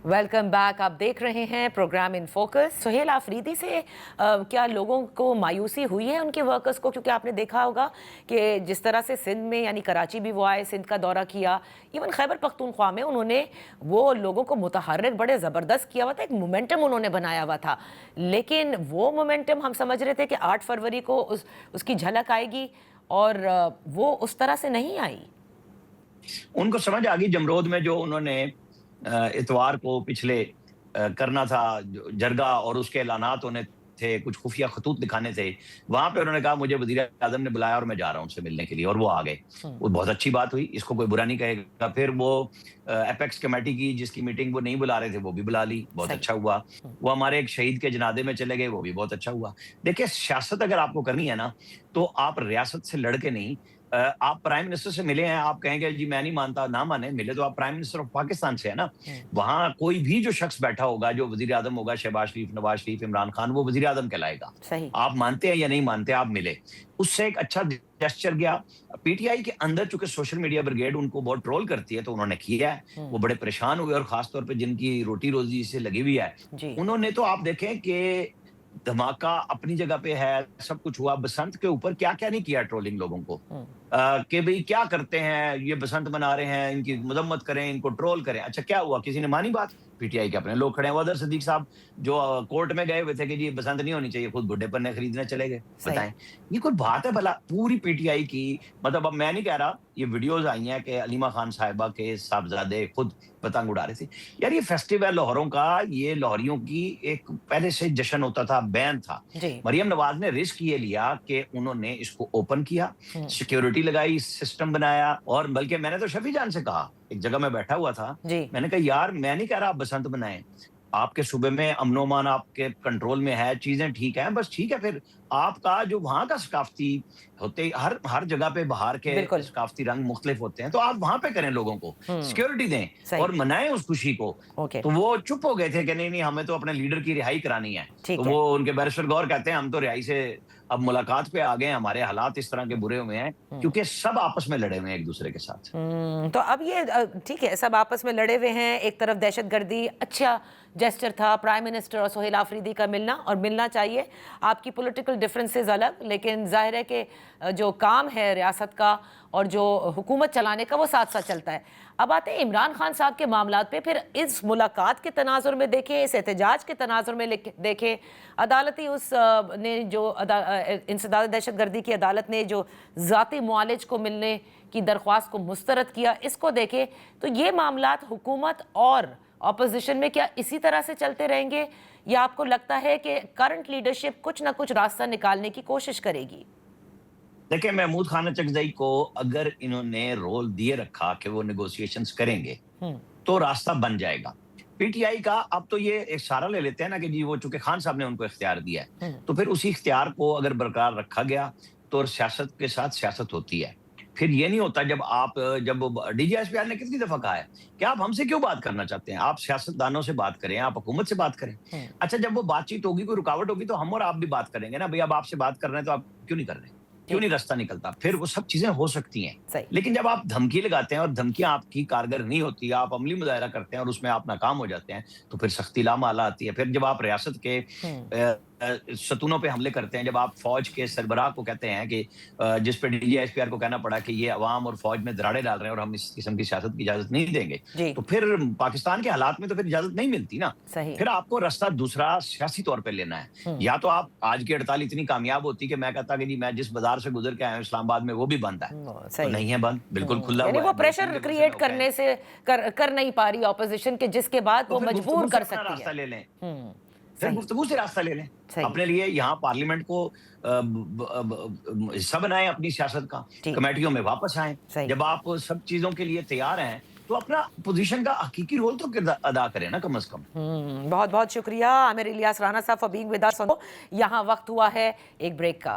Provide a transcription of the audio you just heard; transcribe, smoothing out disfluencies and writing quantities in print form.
Welcome back. आप देख रहे हैं programme in focus. Suhail Afridi से क्या लोगों को मायूसी हुई है उनके वर्कर्स को? क्योंकि आपने देखा होगा कि जिस तरह से सिंध में यानी कराची भी वो आए, सिंध का दौरा किया, इवन खैबर पख्तूनख्वा में उन्होंने वो लोगों को मुतहर्रिक बड़े ज़बरदस्त किया हुआ था, एक मोमेंटम उन्होंने बनाया हुआ था। लेकिन वो मोमेंटम हम समझ रहे थे कि 8 फरवरी को उसकी झलक आएगी और वो उस तरह से नहीं आई। उनको समझ आ गई जमरोद में जो उन्होंने इतवार को पिछले करना था जरगा और उसके ऐलानात होने थे, कुछ खुफिया खतूत दिखाने थे। वहां पे उन्होंने कहा मुझे वजीर आजम ने बुलाया और मैं जा रहा हूं उनसे मिलने के लिए, और वो आ गए। वो बहुत अच्छी बात हुई, इसको कोई बुरा नहीं कहेगा। फिर वो एपेक्स कमेटी की जिसकी मीटिंग वो नहीं बुला रहे थे वो भी बुला ली, बहुत अच्छा हुआ। वो हमारे एक शहीद के जनादे में चले गए, वो भी बहुत अच्छा हुआ। देखिए, सियासत अगर आपको करनी है ना, तो आप रियासत से लड़के नहीं, आप प्राइम मिनिस्टर से मिले हैं, आप कहेंगे जी मैं नहीं मानता, ना माने, मिले तो आप प्राइम मिनिस्टर ऑफ पाकिस्तान से है ना। वहां कोई भी जो शख्स बैठा होगा, जो वजीर आजम होगा, शहबाज शरीफ, नवाज शरीफ, इमरान खान, वो वजीर आजम कहलाएगा। सही। आप मानते हैं या नहीं मानते, आप मिले, उससे एक अच्छा जेस्चर गया। पीटीआई के अंदर चूंकि सोशल मीडिया ब्रिगेड उनको बहुत ट्रोल करती है, तो उन्होंने किया है। वो बड़े परेशान हुए, और खासतौर पर जिनकी रोटी रोजी से लगी हुई है, उन्होंने तो आप देखें कि धमाका अपनी जगह पे है, सब कुछ हुआ। बसंत के ऊपर क्या क्या नहीं किया ट्रोलिंग लोगों को, कि भाई क्या करते हैं ये, बसंत मना रहे हैं, इनकी मजम्मत करें, इनको ट्रोल करें। अच्छा क्या हुआ, किसी ने मानी बात? पीटीआई के अपने लोग खड़े हैं। वदर सदीक साहब जो कोर्ट में गए हुए थे कि जी बसंत नहीं होनी चाहिए, खुद बुढ़े पन्ने खरीदने चले गए। बताएं, ये कोई बात है भला? पूरी पीटीआई की, मतलब अब मैं नहीं कह रहा, ये वीडियोस आई हैं कि अलीमा खान साहिबा के साहबजादे खुद पतंग उड़ा रहे थे। यार ये फेस्टिवल लाहौरों का, ये लाहौरियों की एक पहले से जश्न होता था, बैन था। मरियम नवाज ने रिस्क ये लिया कि उन्होंने इसको ओपन किया, सिक्योरिटी लगाई, सिस्टम बनाया। और बल्कि मैंने तो शफी जान से कहा, एक जगह में बैठा हुआ था, मैंने कहा यार मैं नहीं कह रहा आप बसंत बनाएं, आपके सूबे में अमनो-अमान आपके कंट्रोल में है, चीजें ठीक हैं, बस ठीक है। फिर आपका जो वहां का सकाफती होते, हर जगह पे बाहर के सकाफती रंग मुख्तलिफ होते हैं, तो आप वहां पे करें, लोगों को सिक्योरिटी दें और मनाएं उस खुशी को। तो वो चुप हो गए थे कि नहीं नहीं, हमें तो अपने लीडर की रिहाई करानी है। तो वो उनके बैरिस्टर गौर कहते हैं हम तो रिहाई से अब मुलाकात पे आ गए, हमारे हालात इस तरह के बुरे हुए हैं क्योंकि सब आपस में लड़े हुए हैं एक दूसरे के साथ। तो अब ये ठीक है, सब आपस में लड़े हुए हैं, एक तरफ दहशतगर्दी, अच्छा जेस्चर था प्राइम मिनिस्टर और सुहेल आफरीदी का मिलना, और मिलना चाहिए। आपकी पॉलिटिकल डिफरेंसेस अलग, लेकिन जाहिर है कि जो काम है रियासत का और जो हुकूमत चलाने का वो साथ साथ चलता है। अब आते हैं इमरान खान साहब के मामलात पे। फिर इस मुलाकात के तनाजुर में देखें, इस एहतजाज के तनाजुर में देखें, अदालती ने जो इंसदाद दहशतगर्दी की अदालत ने जो ज़ाती मुआलिज को मिलने की दरख्वास्त को मुस्तरद किया, इसको देखें तो ये मामलात हुकूमत और अपोजिशन में क्या इसी तरह से चलते रहेंगे, या आपको लगता है कि करंट लीडरशिप कुछ ना कुछ रास्ता निकालने की कोशिश करेगी? देखिए, महमूद खान चकजई को अगर इन्होंने रोल दिए रखा कि वो नेगोशिएशंस करेंगे तो रास्ता बन जाएगा। पीटीआई का अब तो ये एक सारा ले लेते हैं ना कि जी वो चूंकि खान साहब ने उनको इख्तियार दिया है, तो फिर उसी इख्तियार को अगर बरकरार रखा गया तो सियासत के साथ सियासत होती है। फिर ये नहीं होता जब डीजीएसपीआर ने कितनी दफा कहा है कि आप हमसे क्यों बात करना चाहते हैं, आप सियासतदानों से बात करें, आप हुकूमत से बात करें। अच्छा, जब वो बातचीत होगी, कोई रुकावट होगी, तो हम और आप भी बात करेंगे ना, भाई अब आपसे बात कर रहे हैं तो आप क्यों नहीं कर रहे, क्यों नहीं रास्ता निकलता? फिर वो सब चीजें हो सकती हैं। लेकिन जब आप धमकी लगाते हैं और धमकियां आपकी कारगर नहीं होती, आप अमली मुजाहरा करते हैं और उसमें आप नाकाम हो जाते हैं, तो फिर सख्ती लामाला आती है। फिर जब आप रियासत के सतूनों पे हमले करते हैं, जब आप फौज के सरबराह को कहते हैं कि जिस पे डीजीएसपीआर को कहना पड़ा कि ये अवाम और फौज में दराड़े डाल रहे हैं और हम इस किस्म की सियासत की इजाजत नहीं देंगे, तो फिर पाकिस्तान के हालात में तो फिर इजाजत नहीं मिलती ना। फिर आपको रास्ता दूसरा सियासी तौर पर लेना है। या तो आप आज की हड़ताल इतनी कामयाब होती कि मैं कहता कि जी मैं जिस बाजार से गुजर के आया हूं इस्लामाबाद में वो भी बंद है, तो नहीं है बंद, बिल्कुल खुला हुआ है। वो प्रेशर क्रिएट करने से कर नहीं पा रही ऑपोजिशन के, जिसके बाद वो मजबूर कर सकती है। रास्ता ले लें, फिर गुफ्तगू से रास्ता ले लें अपने लिए। यहाँ पार्लियामेंट को हिस्सा बनाएं अपनी सियासत का, कमेटियों में वापस आए। जब आप सब चीजों के लिए तैयार हैं तो अपना पोजीशन का हकीकी रोल तो अदा करें ना, कम से कम। बहुत बहुत शुक्रिया आमिर इलियास राना साहब फॉर बीइंग विद अस। यहाँ वक्त हुआ है एक ब्रेक का।